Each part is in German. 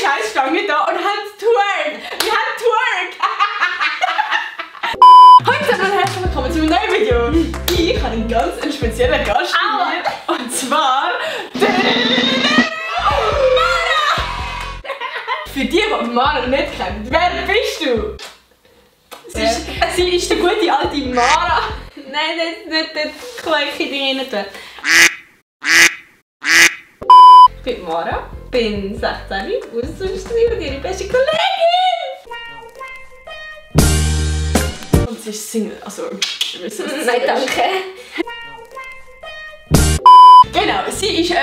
scheiß Stange da und haben Twerk. Wir haben Twerk. Heute und herzlich willkommen zu einem neuen Video. Ich habe einen ganz speziellen Gast hier. Und zwar... Mara! Für die Mara nicht kennen, wer bist du? Sie ist die gute alte Mara. Nein, nicht das kleine Ding rein tun. Ich bin Mara, bin 16, Austauschschülerin und ihre beste Kollegin! Und sie ist Single, also... Nein, danke. Genau, sie ist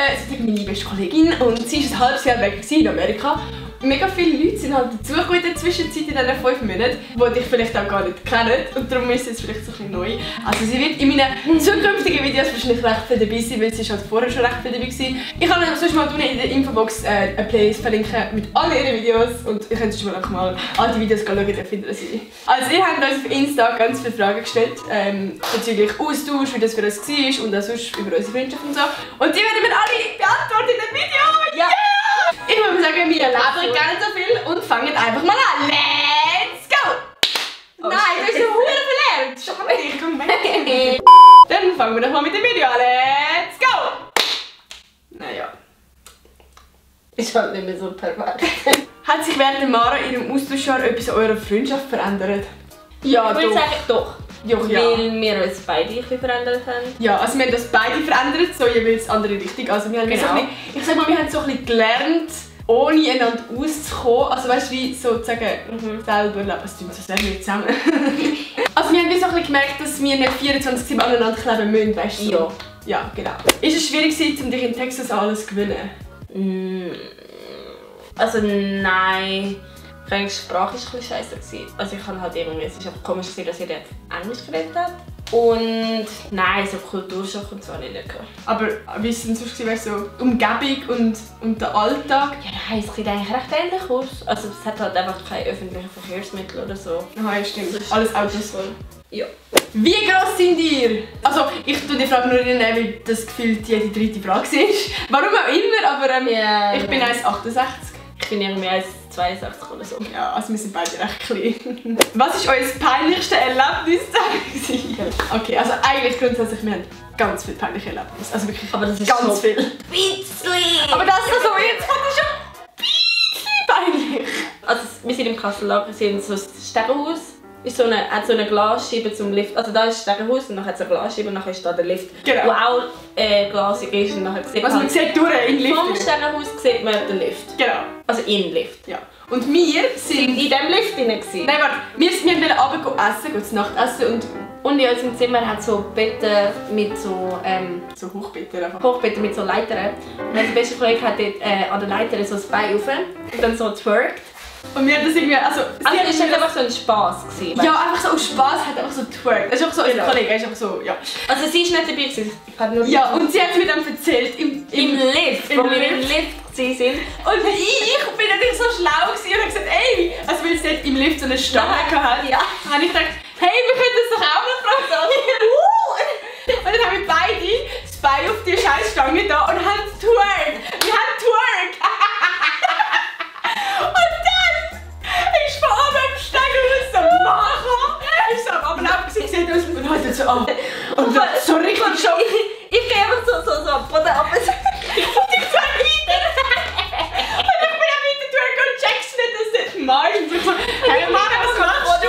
meine beste Kollegin und sie ist ein halbes Jahr weg in Amerika. Mega viele Leute sind halt dazugekommen in der Zwischenzeit in diesen 5 Monaten, die dich vielleicht auch gar nicht kennen und darum ist es vielleicht so ein bisschen neu. Also sie wird in meinen zukünftigen Videos wahrscheinlich recht viel dabei sein, weil sie ist halt vorher schon recht viel dabei war. Ich kann euch sonst mal unten in der Infobox eine Playlist verlinken mit all ihren Videos und ihr könnt sonst mal alte Videos schauen, dann findet ihr sie. Also ihr habt uns auf Insta ganz viele Fragen gestellt bezüglich Austausch, wie das für uns war und auch sonst über unsere Freundschaft und so. Und die werden wir alle beantworten in dem Video! Ja! Ich würde sagen, wir labern gar nicht so viel und fangen einfach mal an. Let's go! Oh, nein, du hast so verdammt verlernt. Schau mal, ich komm weg. Dann fangen wir doch mal mit dem Video an. Let's go! Naja. Ist halt nicht mehr so perfekt. Hat sich während Mara ihrem Austauschjahr etwas an eurer Freundschaft verändert? Ja, ich würde sagen, doch. Ja. Weil wir uns beide ein bisschen verändert haben. Ja, also wir haben das beide verändert, so jeweils andere Richtung. Also wir haben so ein bisschen, ich sag mal, wir haben so ein bisschen gelernt, ohne einander auszukommen. Also weißt du, wie sozusagen selber leben. Es tut so sehr nicht zusammen. Also wir haben so ein bisschen gemerkt, dass wir nicht 24/7 aneinander kleben müssen, weißt du? So. Ja, genau. Ist es schwierig gewesen, um dich in Texas alles zu gewinnen? Also nein. Die Sprache war ein bisschen scheiße. Also ich kann halt irgendwie, es ist einfach komisch, dass ihr jetzt Englisch geredet habt. Und nein, so Kulturschock und so habe ich nicht gehabt. Aber wie war es denn sonst, weißt du, so Umgebung und der Alltag? Ja, nein, es sieht eigentlich recht ähnlich aus. Also es hat halt einfach keine öffentlichen Verkehrsmittel oder so. Aha, ja, stimmt. Alles Autos voll. Ja. Wie gross sind ihr? Also ich tue die Frage nur rein, weil das gefühlt jede dritte Frage ist. Warum auch immer, aber ich bin 1,68. Ich bin irgendwie 1,62 oder so. Ja, also wir sind beide recht klein. Was war euer peinlichste Erlebnis? Okay, also eigentlich grundsätzlich, wir haben ganz viele peinliche Erlebnisse. Also wirklich aber das ist ganz so viel. Bisschen. Aber das ist so, jetzt kommt es schon ein bisschen peinlich. Also wir sind im Kassellager, wir sind so ein Sternenhaus. Ist hat so eine Glasscheibe zum Lift. Also da ist das Sternenhaus und dann hat es eine Glasscheibe und dann ist da der Lift. Genau. Wo auch glasig ist und dann sieht man sieht durch in den Lift. Vom Sternenhaus sieht man den Lift. Genau. Also in den Lift. Ja. Und wir sind in diesem Lift drin. Nein, warte. Wir wollten runter essen, zu Nacht essen und in unserem Zimmer hat so Betten mit so so Hochbetten einfach. Hochbetten mit so Leitern. Und unsere beste Kollegin hat dort an der Leiter so das Bein rauf und dann so twerkt. Und wir haben das irgendwie, also es war einfach so ein Spass. Ja, einfach so aus Spass hat einfach so twerkt. Das ist auch so unsere Kollegin, ist einfach so, ja. Also sie ist nicht dabei gewesen. Ja, und sie hat es mir dann erzählt im Lift, wo wir im Lift waren. Und ich bin natürlich so schlau und habe gesagt, ey, also weil sie im Lift so eine Stange hatte, ja, habe ich gedacht, hey, wir können das doch auch mal fragen. Und dann haben wir beide das Bein auf die scheiß Stange da und haben Twerk. Wir haben Twerk. Und dann ist von oben am Steigen und so Mara. Ich so am Ablaufen, sie sieht aus und haltet so an. Und so richtig schon. Ich gehe einfach so am Boden ab. Und ich so weiter. Und ich bin am Weiter und checkst nicht, dass das nicht Mara ist. Und so, hey Mara, was machst du?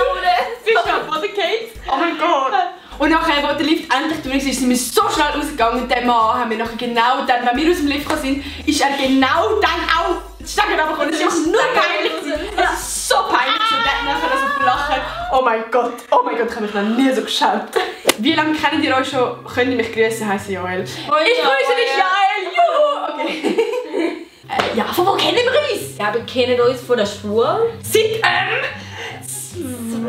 Sie ist am Boden gefallen. Oh mein Gott. Und nachher, als der Lift endlich durch war, sind wir so schnell rausgegangen. Und der Mann haben wir nachher genau dann, wenn wir aus dem Lift sind, ist er genau dann auch die Stange runtergekommen. Das ist nur peinlich. Das ist so peinlich. Und dann nachher so lachen. Oh mein Gott, ich habe mich noch nie so geschämt. Wie lange kennt ihr euch schon? Könnt ihr mich grüßen, heisse Joel. Ich grüße dich, Joel! Juhu! Okay. Ja, von wo kennen wir uns? Ja, wir kennen uns von der Schule. Seit 22.08.2017.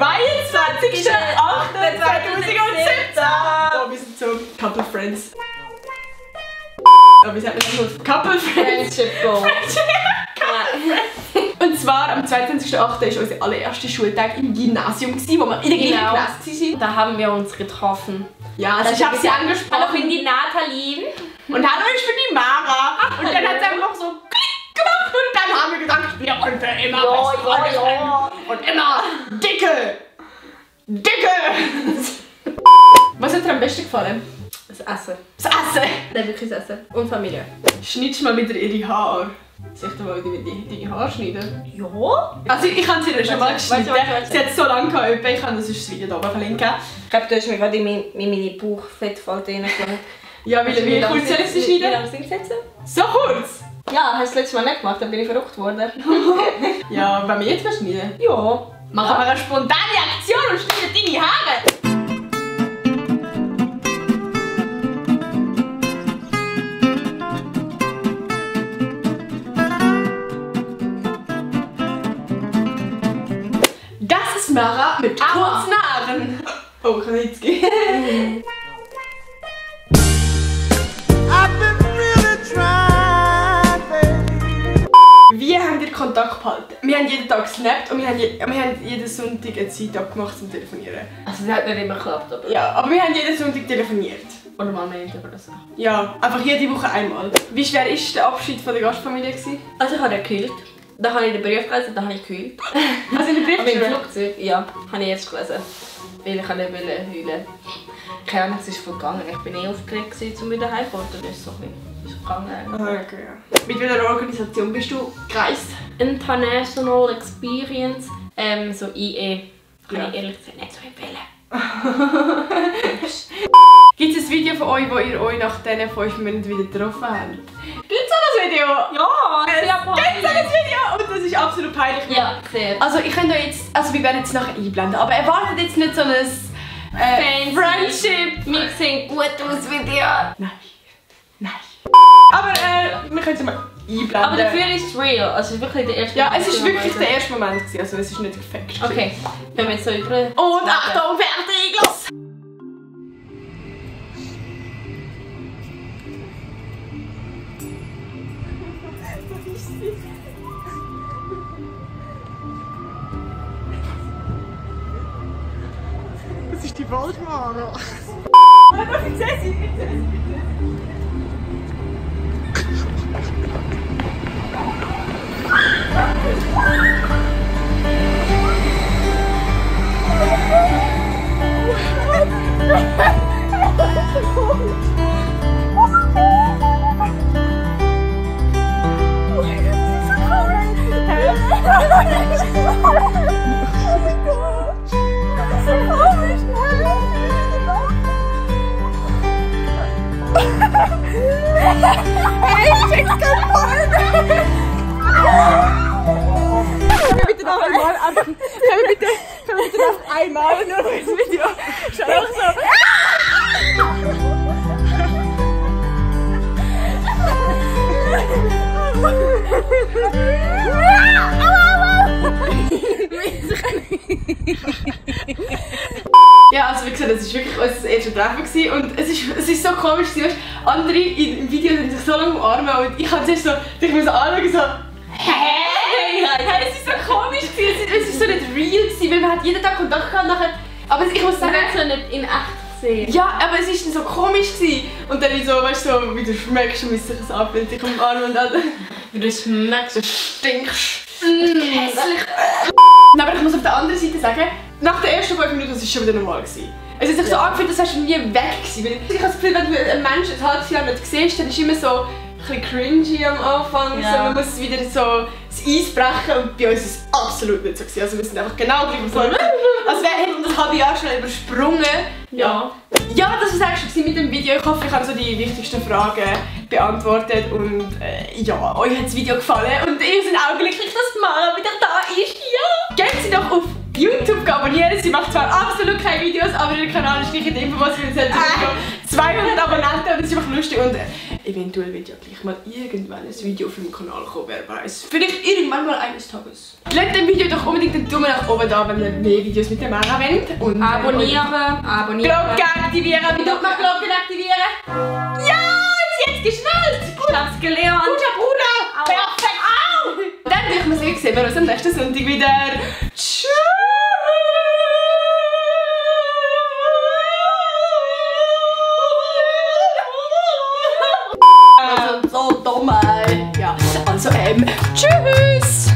Oh, wir sind so Couple Friends. Oh, wie sagt man das? Couple Friends. Friendship Goal. Und zwar am 22.08. war unser allererster Schultag im Gymnasium, wo wir in der gleichen Klasse waren. Da haben wir uns getroffen. Ja, also ich habe sie angesprochen. Hallo, ich bin die Nathalie. Und hallo, ich bin die Mara. Und dann hat sie einfach so Klick gemacht und dann haben wir gesagt, wir immer Ja. und immer dicke. Was hat dir am besten gefallen? Das Essen. Das Essen! Nein, wirklich das Essen. Und Familie. Schneidest du mal wieder ihre Haare? Soll ich dir mal deine Haare schneiden? Ja. Also ich habe sie schon mal geschnitten. Warte. Sie hat so lange gehabt, ich kann das Video hier oben verlinken. Ich glaube, du hast mir gerade in meine Bauchfettfalte reingelassen. Ja, wie kurz soll ich sie Wie schneiden? lange sind sie jetzt? So kurz? Ja, hast du das letzte Mal nicht gemacht, dann bin ich verrückt worden. Ja, wenn wir jetzt schneiden. Ja. Machen wir eine spontane Aktion und schneiden deine Haare! Das ist Mara mit kurzen Haaren. Oh, kann ich jetzt gehen? Wie haben wir Kontakt behalten? Wir haben jeden Tag gesnappt und wir haben jeden Sonntag eine Zeit abgemacht zum Telefonieren. Also das hat nicht immer geklappt, aber... Ja, aber wir haben jeden Sonntag telefoniert. Oder mal mehr oder so. Ja, einfach jede Woche einmal. Wie schwer war der Abschied von der Gastfamilie? Also ich habe gekühlt. Da habe ich den Brief gelesen, da habe ich gekühlt. Also in der Brief Aber im Flugzeug, ja, habe ich jetzt gelesen. Weil ich nicht heulen. Keine Ahnung, es ist voll gegangen. Ich bin aufgeregt, um wieder heimzufahren. Das ist so ein bisschen gegangen. Okay, ja. Mit welcher Organisation bist du gereist? International Experience, so IE. Kann Ja. ich ehrlich gesagt nicht so empfehlen. Gibt es ein Video von euch, wo ihr euch nach diesen 5 Minuten wieder getroffen habt? Gibt es so ein Video? Ja, sehr Gibt es so ein Video? Und das ist absolut peinlich. Ja, sehr. Also ich könnte euch jetzt, also wir werden jetzt nachher einblenden, aber erwartet jetzt nicht so ein Friendship. Wir sehen gut aus Video. Nein. Aber wir können es mal einblenden. Aber dafür ist es real. Also es ist wirklich der erste Ja, Moment, es ist den wirklich wir der erste Moment gewesen, also es ist nicht gefaked. Okay, wenn wir jetzt so über... Und Achtung, fertig, los! Das ist die Waldmara. Können wir bitte noch einmal nur das Video? Schau doch so. Ja, also wie gesagt, das war wirklich unser erster Treffen gewesen. Und es ist so komisch, weißt, andere im Video sind sich so lange umarmen und ich habe zuerst so, ich muss anschauen, so hey, es ist so komisch gewesen, es ist so nicht real gewesen, weil man hat jeden Tag Kontakt gehabt nachher, aber ich muss sagen, so nicht in echt sehen. ja, aber es ist dann so komisch gewesen. Und dann so, weißt du, so, wie du schmeckst und wie sich das anfühlt, ich umarme und dann Wie du schmeckst. du stinkst. Hässlich. Aber ich muss auf der anderen Seite sagen, nach den ersten 5 Minuten war es schon wieder normal gewesen. Es hat sich so angefühlt, als wärst du nie weg gewesen. Weil ich habe das Gefühl, wenn du einen Menschen ein halbes Jahr nicht siehst, dann ist immer so ein bisschen cringy am Anfang. Ja. So, man muss wieder so das Eis brechen und bei uns war es absolut nicht so gewesen. Also wir sind einfach genau gleich vor. Also wir hätten das halbe Jahr schnell übersprungen. Ja. Ja, das war es eigentlich mit dem Video. Ich hoffe, ich habe so die wichtigsten Fragen beantwortet und ja, euch hat das Video gefallen und ihr seid auch glücklich, dass Mara wieder da ist. Ja! Geht sie doch auf YouTube abonnieren. Sie macht zwar absolut keine Videos, aber ihr Kanal ist gleich in der Info, was wir jetzt 200 Abonnenten und das ist einfach lustig und eventuell wird ja gleich mal irgendwann ein Video auf meinem Kanal kommen, wer weiß. Vielleicht irgendwann mal eines Tages. Lasst dem Video doch unbedingt einen Daumen nach oben da, wenn ihr mehr Videos mit der Mara wollt. Und Abonnieren. Glocke aktivieren. Wie tut man Glocken aktivieren? Ja, ist jetzt geschnallt. Ich hab's gelernt. Guter Bruder. Perfekt. Au. Dann würde ich mal sehen, wir uns am nächsten Sonntag wieder. Tschüss. Also so dumm. Ja, also tschüss.